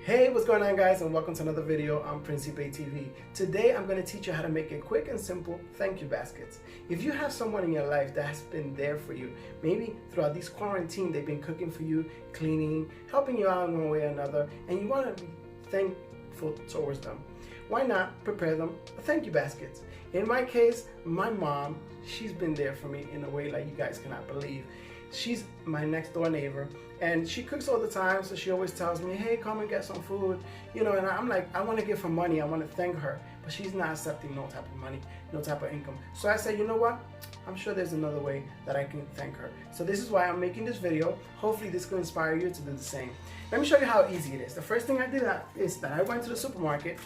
Hey, what's going on, guys, and welcome to another video on PRINCIPETV. Today I'm going to teach you how to make a quick and simple thank you baskets. If you have someone in your life that has been there for you, maybe throughout this quarantine they've been cooking for you, cleaning, helping you out in one way or another, and you want to be thankful towards them, why not prepare them a thank you basket? In my case, my mom, she's been there for me in a way like you guys cannot believe. She's my next door neighbor and she cooks all the time, so she always tells me, hey, come and get some food, you know, and I'm like, I want to give her money, I want to thank her, but she's not accepting no type of money, no type of income. So I said, you know what, I'm sure there's another way that I can thank her. So this is why I'm making this video. Hopefully this will inspire you to do the same. Let me show you how easy it is. The first thing I did is that I went to the supermarket,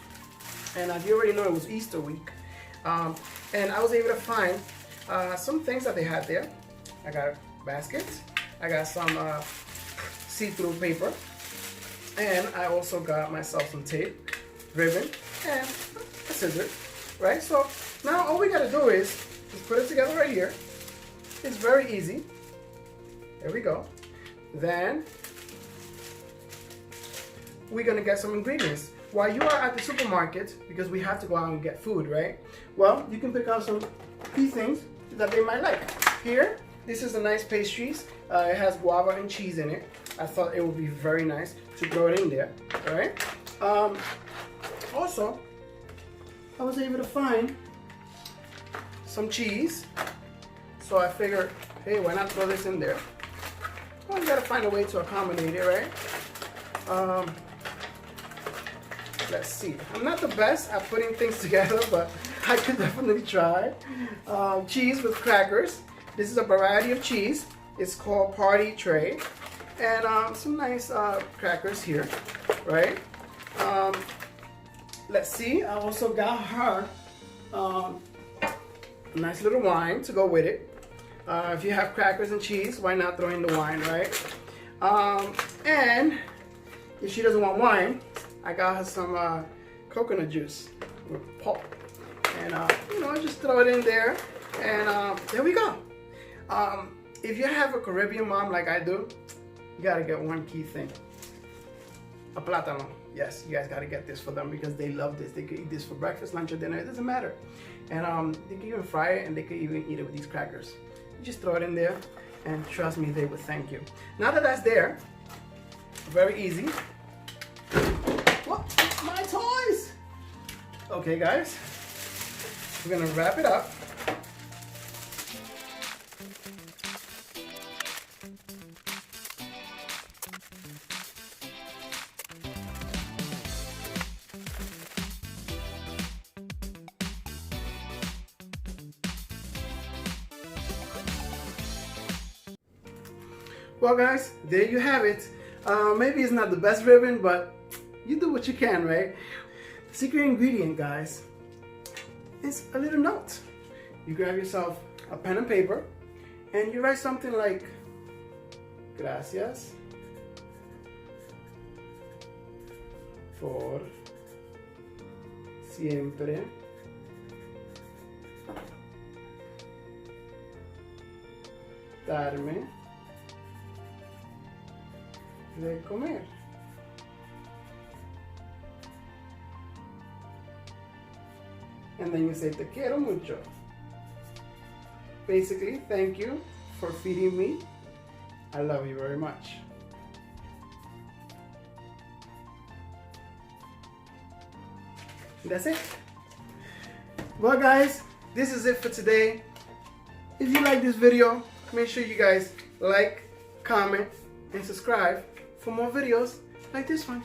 and as you already know, it was Easter week, and I was able to find some things that they had there. I got baskets, I got some see-through paper, and I also got myself some tape, ribbon, and a scissors, right? So now all we gotta do is just put it together right here. It's very easy. There we go. Then we're gonna get some ingredients. While you are at the supermarket, because we have to go out and get food, right? Well, you can pick out some key things that they might like. Here, this is a nice pastries. It has guava and cheese in it. I thought it would be very nice to throw it in there, all right? Also, I was able to find some cheese. So I figured, hey, why not throw this in there? Well, you gotta find a way to accommodate it, right? Let's see. I'm not the best at putting things together, but I could definitely try. Cheese with crackers. This is a variety of cheese. It's called Party Tray. And some nice crackers here, right? Let's see. I also got her a nice little wine to go with it. If you have crackers and cheese, why not throw in the wine, right? And if she doesn't want wine, I got her some coconut juice with pulp. And you know, just throw it in there, and there we go. If you have a Caribbean mom like I do, you gotta get one key thing. A plátano. Yes, you guys gotta get this for them because they love this. They could eat this for breakfast, lunch, or dinner. It doesn't matter. And they can even fry it, and they can even eat it with these crackers. You just throw it in there, and trust me, they will thank you. Now that that's there, very easy. What? My toys! Okay, guys, we're gonna wrap it up. Well, guys, there you have it. Maybe it's not the best ribbon, but you do what you can, right? The secret ingredient, guys, is a little note. You grab yourself a pen and paper, and you write something like, gracias por siempre darme de comer. And then you say, te quiero mucho. Basically, thank you for feeding me. I love you very much. That's it. Well, guys, this is it for today. If you like this video, make sure you guys like, comment, and subscribe for more videos like this one.